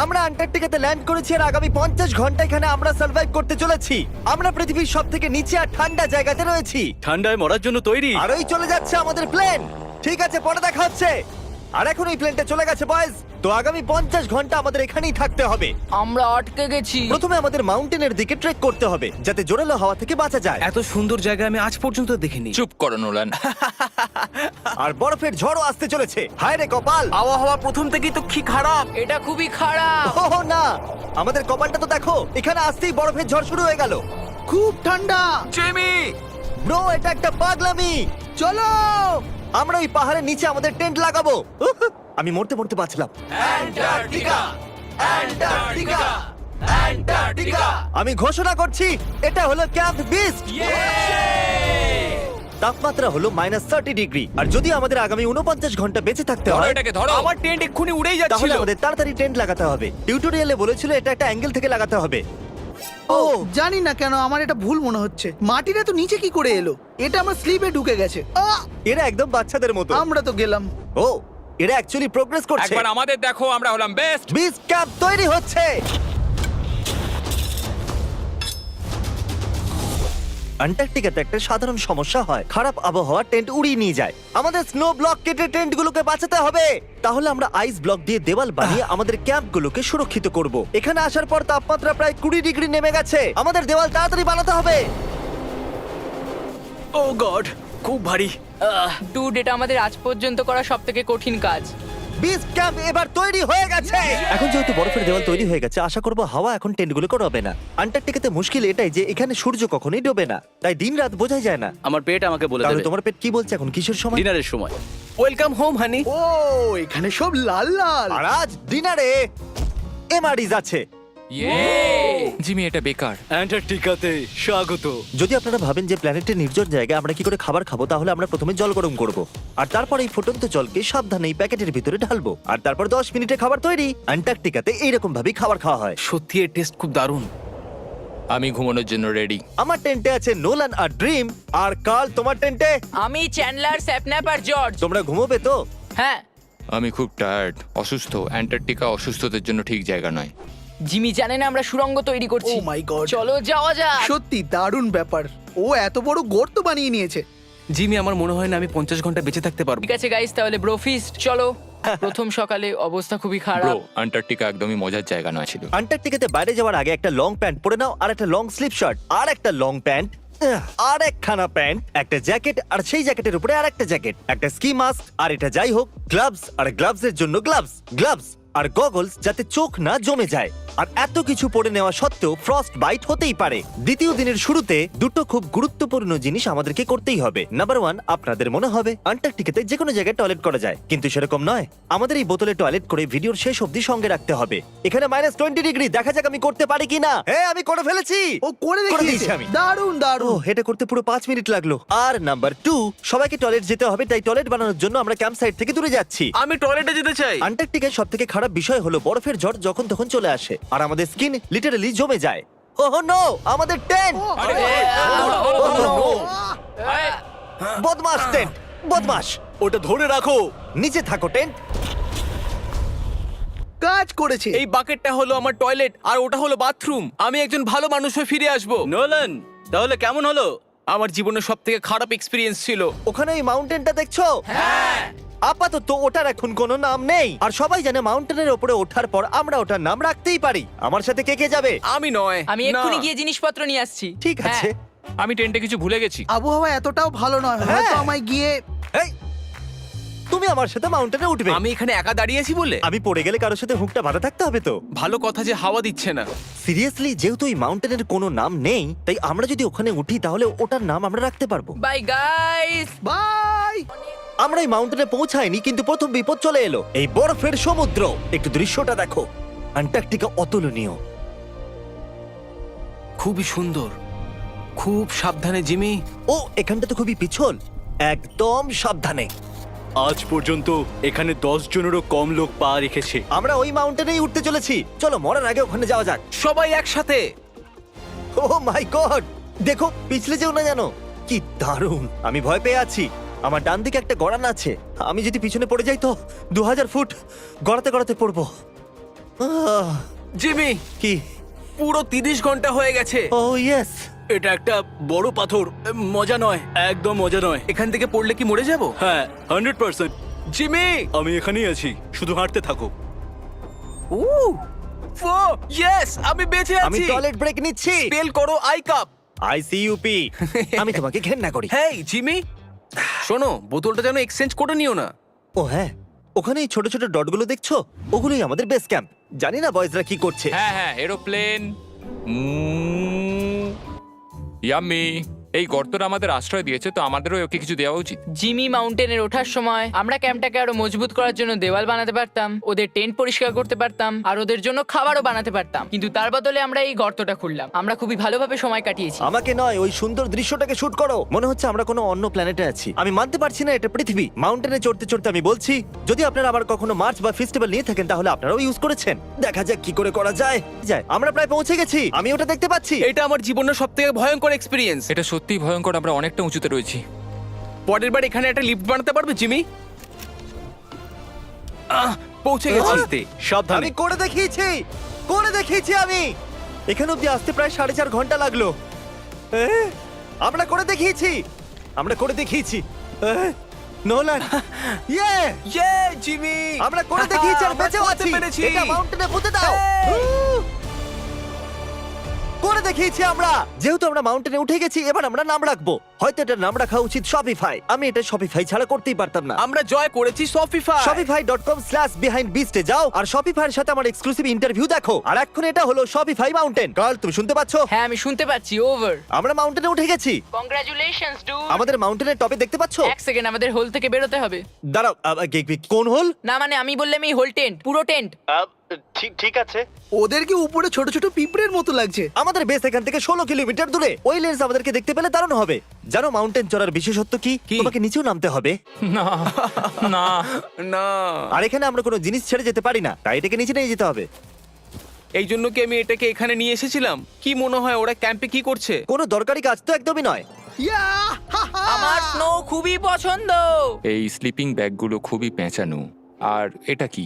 আমরা আন্টার্কটিকাতে ল্যান্ড করেছি আর আগামী 50 ঘন্টা এখানে আমরা সার্ভাইভ করতে চলেছি। আমরা পৃথিবীর সবথেকে নিচে আর ঠান্ডা জায়গাতে রয়েছি। ঠান্ডায় মরার জন্য তৈরি। আর ওই চলে যাচ্ছে আমাদের প্লেন। ঠিক আছে, পরে দেখা হচ্ছে। আর এখন এই প্লেনটা চলে গেছে বয়েজ। তো আগামী 50 ঘন্টা আমাদের এখানেই থাকতে হবে। আমরা আটকে গেছি। প্রথমে আমাদের মাউন্টেনের দিকে ট্রেক করতে হবে যাতে জোরালো হাওয়া থেকে বাঁচা যায়। এত সুন্দর জায়গা আমি আজ পর্যন্ত দেখিনি। চুপ করো নোলান। আর বরফের ঝড়ও আসতে চলেছে। হায় রে কপাল। আবহাওয়া প্রথম থেকেই তো কি খারাপ। এটা খুবই খারাপ। ও না, আমাদের কপালটা তো দেখো, এখানে আসতেই বরফের ঝড় শুরু হয়ে গেল। খুব ঠান্ডা। জেমি, ব্রো, এটা একটা পাগলামি। চলো। আমরা ওই পাহাড়ের নিচে আমাদের টেন্ট লাগাবো। উহ, আমি মরতে মরতে বাঁচলাম। আমি ঘোষণা করছি, এটা হলো ক্যাম্প বিস্ট। তাপমাত্রা হলো -30 ডিগ্রি। আর যদি আমাদের আগামী 49 ঘন্টা বেঁচে থাকতে ধরো হয় এটাকে, ধরো। আমার টেন্ট এক্ষুনি উড়েই তাহলে যাচ্ছিল। আমাদের তাড়াতাড়ি টেন্ট লাগাতে হবে। টিউটোরিয়ালে বলেছিল এটা একটা অ্যাঙ্গেল থেকে লাগাতে হবে। ও জানি না কেন আমার এটা ভুল মনে হচ্ছে। মাটিটা তো নিচে কি করে এলো? এটা আমার স্লিপে ঢুকে গেছে। এরা একদম বাচ্চাদের মতো। আমরা তো গেলাম। ও, এরা অ্যাকচুয়ালি প্রোগ্রেস করছে। একবার আমাদের দেখো, আমরা হলাম বেস্ট। বিস্ট ক্যাম্প তৈরি হচ্ছে। আন্টার্কটিকাতে একটা সাধারণ সমস্যা হয়, খারাপ আবহাওয়া টেন্ট উড়িয়ে নিয়ে যায়। আমাদের স্নো ব্লক কেটে টেন্টগুলোকে বাঁচাতে হবে। তাহলে আমরা আইস ব্লক দিয়ে দেওয়াল বানিয়ে আমাদের ক্যাম্পগুলোকে সুরক্ষিত করব। এখানে আসার পর তাপমাত্রা প্রায় 20 ডিগ্রি নেমে গেছে। আমাদের দেওয়াল তাড়াতাড়ি বানাতে হবে। ও গড, খুব ভারী। ডুড, এটা আমাদের আজ পর্যন্ত করা সবথেকে কঠিন কাজ। বিস্ট ক্যাম্প এবার তৈরি হয়ে গেছে। এখন যেহেতু বরফের দেওয়াল তৈরি হয়ে গেছে, আশা করব হাওয়া এখন টেন্টগুলোকে ডোবে না। আন্টার্কটিকাতে মুশকিল এটাই যে এখানে সূর্য কখনোই ডোবে না, তাই দিন রাত বোঝাই যায় না। আমার পেট আমাকে বলে তাহলে দেবে তোমার পেট কি বলছে এখন? কিসের সময়? ডিনারের সময়। Welcome home honey. ও এখানে সব লাল লাল। আর আজ ডিনারে এমআরইজ আছে। জিমি, এটা বেকার। অ্যান্টার্কটিকাতে স্বাগত। যদি আপনারা ভাবেন যে প্ল্যানেটের নির্জন জায়গায় আমরা কি করে খাবার খাবো, তাহলে আমরা প্রথমে জল গরম করব আর তারপর এই ফুটন্ত জলকে সাবধানে এই প্যাকেটের ভিতরে ঢালবো আর তারপর 10 মিনিটে খাবার তৈরি। অ্যান্টার্কটিকাতে এইরকম ভাবেই খাবার খাওয়া হয়। সত্যি এর টেস্ট খুব দারুণ। আমি ঘুমানোর জন্য রেডি। আমার টেন্টে আছে নোলান আর ড্রিম। আর কাল, তোমার টেন্টে? আমি চ্যান্ডলার, স্যাপন্যাপ আর জর্জ। তোমরা ঘুমোবে তো? হ্যাঁ। আমি খুব টায়ার্ড, অসুস্থ। অ্যান্টার্কটিকা অসুস্থদের জন্য ঠিক জায়গা নয়। জিমি জানে না আমরা সুড়ঙ্গ তৈরি করছি। Oh my God! চলো যাওয়া যাক। সত্যি দারুণ ব্যাপার। ও এত বড় গর্ত বানিয়ে নিয়েছে। জিমি, আমার মনে হয় না আমি 50 ঘন্টা বেঁচে থাকতে পারবো। ঠিক আছে গাইস, তাহলে ব্রোফিস্ট চলো। প্রথম সকালে অবস্থা খুবই ব্রো, খারাপ। অ্যান্টার্কটিকা একদমই মজার জায়গা নয় ছিল। আন্টার্কটিকাতে বাইরে যাওয়ার আগে একটা লং প্যান্ট পরে নাও, আর একটা লং স্লিভ শার্ট, আর একটা লং প্যান্ট, আর একখানা প্যান্ট, একটা জ্যাকেট, আর সেই জ্যাকেটের উপরে আর একটা জ্যাকেট, একটা স্কি মাস্ক, আর এটা যাই হোক গ্লাভস, আর গ্লাভসের জন্য গ্লাভস আর গগলস যাতে চোখ না জমে যায়। আর এত কিছু পরে নেওয়া সত্ত্বেও ফ্রস্ট বাইট হতেই পারে। দ্বিতীয় দিনের শুরুতে দুটো খুব গুরুত্বপূর্ণ জিনিস আমাদেরকে করতেই হবে। নাম্বার 1, আপনাদের মনে হবে আন্টার্কটিকাতে যে কোনো জায়গায় টয়লেট করা যায়, কিন্তু সেরকম নয়। আমাদের এই বোতলে টয়লেট করে ভিডিওর শেষ অবধি সঙ্গে রাখতে হবে। এখানে -20 ডিগ্রি, দেখা যাক আমি করতে পারি কিনা। হ্যাঁ, আমি করে ফেলেছি। ও করে দিয়েছি দেখিয়েছে। আমি। দারুণ ও, দারুণ। এটা করতে পুরো 5 মিনিট লাগলো। আর নাম্বার 2, সবাইকে টয়লেট যেতে হবে, তাই টয়লেট বানানোর জন্য আমরা ক্যাম্প সাইট থেকে দূরে যাচ্ছি। আমি টয়লেটে যেতে চাই। আন্টার্কটিকার সবথেকে খারাপ বিষয় হলো বরফের ঝড় যখন তখন চলে আসে আর আমাদের স্কিন লিটারালি জমে যায়। ওহ নো, আমাদের টেন্ট! বদমাস টেন্ট, বদমাস! ওটা ধরে রাখো। নিচে থাকো টেন্ট। কাজ করেছে। এই বাকেটটা হলো আমার টয়লেট আর ওটা হলো বাথরুম। আমি একজন ভালো মানুষ হয়ে ফিরে আসবো। নোলান, তাহলে কেমন হলো? আমার জীবনের সবথেকে খারাপ এক্সপেরিয়েন্স ছিল। ওখানে ওই মাউন্টেনটা দেখছো? হ্যাঁ। আপাতত ওটার এখন কোনো নাম নেই, আর সবাই জানে মাউন্টেনের উপরে ওঠার পর আমরা ওটার নাম রাখতেই পারি। আমার সাথে কে কে যাবে? আমি নয়। আমি না। এক্ষুনি গিয়ে জিনিসপত্র নিয়ে আসছি। ঠিক আছে। আমি টেন্টে কিছু ভুলে গেছি। আবহাওয়া এতটাও ভালো নয়, হ্যাঁ। হয়তো আমায় গিয়ে। এই, তুমি আমার সাথে মাউন্টেনে উঠবে? আমি এখানে একা দাঁড়িয়ে আছি বলে? আমি পড়ে গেলে কারোর সাথে হুকটা বাঁধা থাকতে হবে তো। ভালো কথা যে হাওয়া দিচ্ছে না। সিরিয়াসলি, যেহেতু এই মাউন্টেনের কোনো নাম নেই, তাই আমরা যদি ওখানে উঠি তাহলে ওটার নাম আমরা রাখতে পারবো। Bye guys. বাই। আমরা এই মাউন্টেনে পৌঁছাইনি, কিন্তু প্রথম বিপদ চলে এলো। এই বরফের সমুদ্র, একটু দৃশ্যটা দেখো। আন্টার্কটিকা অতুলনীয়। খুবই সুন্দর। খুব সাবধানে জিমি। ও, এখানটা তো খুবই পিছল। একদম সাবধানে। আজ পর্যন্ত এখানে 10 জনেরও কম লোক পা রেখেছে। আমরা ওই মাউন্টেনেই উঠতে চলেছি। চলো মরার আগে ওখানে যাওয়া যাক। সবাই একসাথে। ও মাই গড, দেখো পিছলে যেও না জানো। কি দারুণ! আমি ভয় পেয়ে আছি। আমার ডান দিকে একটা গড়ান আছে। আমি যদি পিছনে পড়ে যাই তো 2000 ফুট গড়াতে গড়াতে পড়বো। জিমি, কি? পুরো 30 ঘন্টা হয়ে গেছে। ও ইয়েস। এটা একটা বড় পাথর, মজা নয়, একদম মজা নয়। এখান থেকে পড়লে কি মরে যাব? হ্যাঁ 100%। জিমি! আমি এখানেই আছি, শুধু হাঁটতে থাকো। ইয়েস, আমি বেঁচে আমি আছি। টয়লেট ব্রেক নিচ্ছি। স্পেল করো আই কাপ। আইসিইউপি। আমি তোমাকে ঘেন্না করি। হেই জিমি, শোনো, বোতলটা যেন এক্সচেঞ্জ করে নিও না। ও হ্যাঁ, ওখানে এই ছোট ছোট ডটগুলো দেখছো, ওগুলোই আমাদের বেস ক্যাম্প। জানি না বয়েজরা কি করছে। হ্যাঁ হ্যাঁ, এরোপ্লেন। ইয়াম্মি। এই গর্তটা আমাদের আশ্রয় দিয়েছে, তো আমাদেরও ওকে কিছু দেওয়া উচিত। জিমি মাউন্টেনের ওঠার সময় আমরা ক্যাম্পটাকে আরো মজবুত করার জন্য দেওয়াল বানাতে পারতাম, ওদের টেন্ট পরিষ্কার করতে পারতাম, আর ওদের জন্য খাবারও বানাতে পারতাম। কিন্তু তার বদলে আমরা এই গর্তটা খুললাম। আমরা খুবই ভালোভাবে সময় কাটিয়েছি। আমাকে নয়, ওই সুন্দর দৃশ্যটাকে শুট করো। মনে হচ্ছে আমরা কোনো অন্য প্ল্যানেটে আছি। আমি মানতে পারছি না এটা পৃথিবী। মাউন্টেনে চড়তে চড়তে আমি বলছি, যদি আপনারা আবার কখনো মার্চ বা ফেস্টিভ্যাল নিয়ে থাকেন তাহলে আপনারাও ইউজ করেছেন। দেখা যাক কি করে করা যায়। আমরা প্রায় পৌঁছে গেছি, আমি ওটা দেখতে পাচ্ছি। এটা আমার জীবনের সবথেকে ভয়ঙ্কর এক্সপেরিয়েন্স। এটা সত্যিই ভয়ঙ্কর, আমরা অনেকটা উঁচুতে রয়েছি। পরের বার এখানে একটা লিফট বানাতে পারবে জিমি? পৌঁছে গেছি। আমি সাবধানে। করে দেখিয়েছি আমি। এখানে অব্দি আসতে প্রায় 4.5 ঘন্টা লাগলো। আমরা করে দেখিয়েছি। নোলান, ইয়ে! ইয়ে জিমি, আমরা করে দেখিয়েছি আর আমরা বেঁচেও করতে আছি। পেরেছি। এটা মাউন্টেনে পুঁতে দাও। করে দেখিয়েছি আমরা। যেহেতু আমরা মাউন্টেনে উঠে গেছি, এবার আমরা নাম রাখবো। হয়তো এটার নাম রাখা উচিত শপিফাই। আমি এটা শপিফাই ছাড়া করতেই পারতাম না। আমরা জয় করেছি শপিফাই। shopify.com/behindbeast এ যাও আর শপিফাইয়ের সাথে আমার এক্সক্লুসিভ ইন্টারভিউ দেখো। আর এখন এটা হলো শপিফাই মাউন্টেন। কার্ল, তুমি শুনতে পাচ্ছো? হ্যাঁ, আমি শুনতে পাচ্ছি। ওভার। আমরা মাউন্টেনে উঠে গেছি। Congratulations dude. আমাদের মাউন্টেনের টপে দেখতে পাচ্ছো? এক সেকেন্ড, আমাদের হোল থেকে বেরোতে হবে। দাঁড়াও, কোন হোল? না মানে আমি বললাম এই হোল টেন্ট, পুরো টেন্ট। ঠিক আছে। ওদেরকে উপরে ছোট ছোট পিঁপড়ের মতো লাগছে। আমাদের বেস এখান থেকে 16 কিলোমিটার দূরে। ওই লেন্স আমাদেরকে দেখতে পেলে দারুণ হবে। জানো মাউন্টেন চড়ার বিশেষত্ব কি? তোমাকে নিচেও নামতে হবে। না না না, আর এখানে আমরা কোনো জিনিস ছেড়ে যেতে পারি না, তাই এটাকে নিচে নিয়ে যেতে হবে। এই জন্য কি আমি এটাকে এখানে নিয়ে এসেছিলাম? কি মনে হয় ওরা ক্যাম্পে কি করছে? কোনো দরকারি কাজ তো একদমই নয়। ইয়া! হা, হা! আমার স্নো খুবই পছন্দ। এই স্লিপিং ব্যাগগুলো খুবই পেঁচানো। আর এটা কি?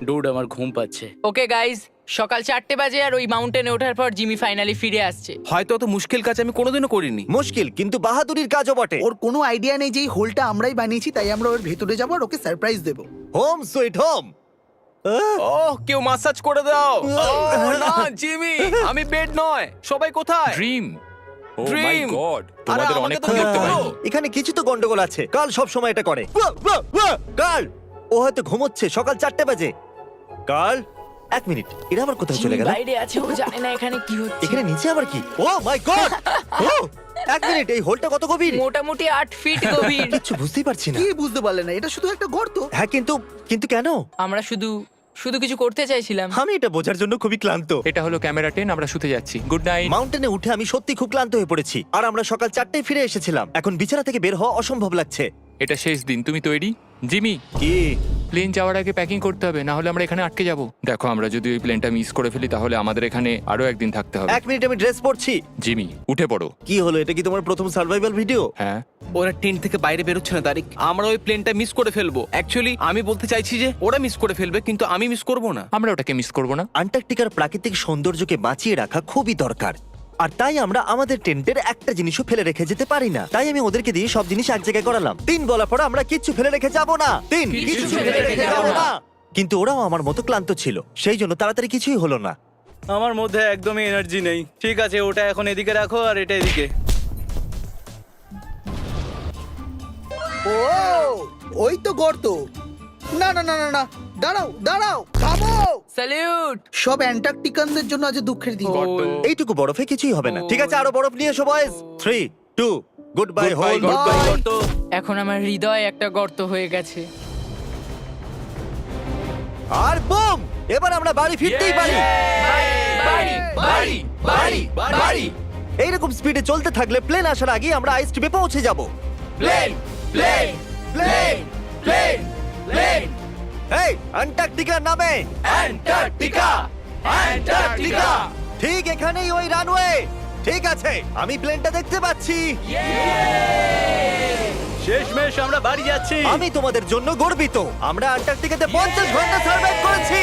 ডুড, আমার ঘুম পাচ্ছে। ওকে গাইজ, সকাল 4টে বাজে আর ওই মাউন্টেনে ওঠার পর জিমি ফাইনালি ফিরে আসছে। হয়তো অত মুশকিল কাজ আমি কোনোদিনও করিনি। মুশকিল কিন্তু বাহাদুরির কাজও বটে। ওর কোনো আইডিয়া নেই যে এই হোলটা আমরাই বানিয়েছি, তাই আমরা ওর ভেতরে যাবো আর ওকে সারপ্রাইজ দেবো। Home sweet home. ওহ, কেউ মাসাজ করে দাও। ওহ, না জিমি, আমি বেড নয়। সবাই কোথায়? ড্রিম। ও মাই Dream! গড, আরে, তোমাদের আমাকে অনেকক্ষণ তো দেখতে বলো। পাইনি। এখানে কিছু তো গন্ডগোল আছে। কাল সব সময় এটা করে। কাল, ও হয়তো ঘুমোচ্ছে। সকাল 4টে বাজে। কাল, 1 মিনিট, এরা আবার কোথায় চলে জিমি গেল? বাইরে আছে, ও জানে না এখানে কি হচ্ছে। এখানে নিচে আবার কি? ও মাই গড! 1 মিনিট, এই হোলটা কত গভীর? মোটামুটি 8 ফিট গভীর। কিছু বুঝতেই পারছি না। কি বুঝতে পারলে না? এটা শুধু একটা গর্ত। হ্যাঁ, কিন্তু কেন? আমরা শুধু কিছু করতে চাইছিলাম। আমি এটা বোঝার জন্য খুবই ক্লান্ত। এটা হলো ক্যামেরা 10, আমরা শুতে যাচ্ছি। Good night. মাউন্টেনে উঠে আমি সত্যি খুব ক্লান্ত হয়ে পড়েছি। আর আমরা সকাল 4টায় ফিরে এসেছিলাম। এখন বিছানা থেকে বের হওয়া অসম্ভব লাগছে। এটা শেষ দিন, তুমি তৈরি? জিমি, কি? প্লেন যাওয়ার আগে প্যাকিং করতে হবে, না হলে আমরা এখানে আটকে যাব। দেখো, আমরা যদি ওই প্লেনটা মিস করে ফেলি তাহলে আমাদের এখানে আরো একদিন থাকতে হবে। 1 মিনিট, আমি ড্রেস পরছি। জিমি, উঠে পড়ো। কি হলো? এটা কি তোমার প্রথম সার্ভাইভাল ভিডিও? হ্যাঁ। ওরা টেন্ট থেকে বাইরে বেরোচ্ছে না তারিক। আমরা ওই প্লেনটা মিস করে ফেলবো। অ্যাকচুয়ালি আমি বলতে চাইছি যে ওরা মিস করে ফেলবে, কিন্তু আমি মিস করব না। আমরা ওটাকে মিস করব না। আন্টার্কটিকার প্রাকৃতিক সৌন্দর্যকে বাঁচিয়ে রাখা খুবই দরকার। আর তাই আমরা আমাদের টেন্টের একটা জিনিসও ফেলে রেখে যেতে পারি না। তাই আমি ওদেরকে দিয়ে সব জিনিস এক জায়গায় করালাম। 3 বলার পর আমরা কিচ্ছু ফেলে রেখে যাব না। কিছু ফেলে রেখে যাব না। কিন্তু ওরাও আমার মতো ক্লান্ত ছিল, সেই জন্য তাড়াতাড়ি কিছুই হলো না। আমার মধ্যে একদমই এনার্জি নেই। ঠিক আছে, ওটা এখন এদিকে রাখো আর এটা এদিকে। ও, ওই তো গর্ত। না না না না না, দাঁড়াও দাঁড়াও, থামো। স্যালিউট। সব অ্যান্টার্কটিকানদের জন্য আজ দুঃখের দিন। এইটুকু বরফে কিছুই হবে না। ঠিক আছে, আরো বরফ নিয়ে এসো বয়েজ। 3, 2, good bye whole. এখন আমার হৃদয় একটা গর্ত হয়ে গেছে। আর বুম! এবার আমরা বাড়ি ফিরতেই পারি। বাড়ি। এইরকম স্পিডে চলতে থাকলে প্লেন আসার আগে আমরা আইস টিপে পৌঁছে যাব। প্লেন। এই অ্যান্টার্কটিকার নামে। অ্যান্টার্কটিকা। ঠিক এখানেই ওই রানওয়ে। ঠিক আছে, আমি প্লেনটা দেখতে পাচ্ছি। শেষমেশ আমরা বাড়ি যাচ্ছি। আমি তোমাদের জন্য গর্বিত। আমরা আন্টার্কটিকাতে 50 ঘন্টা সার্ভাইভ করেছি।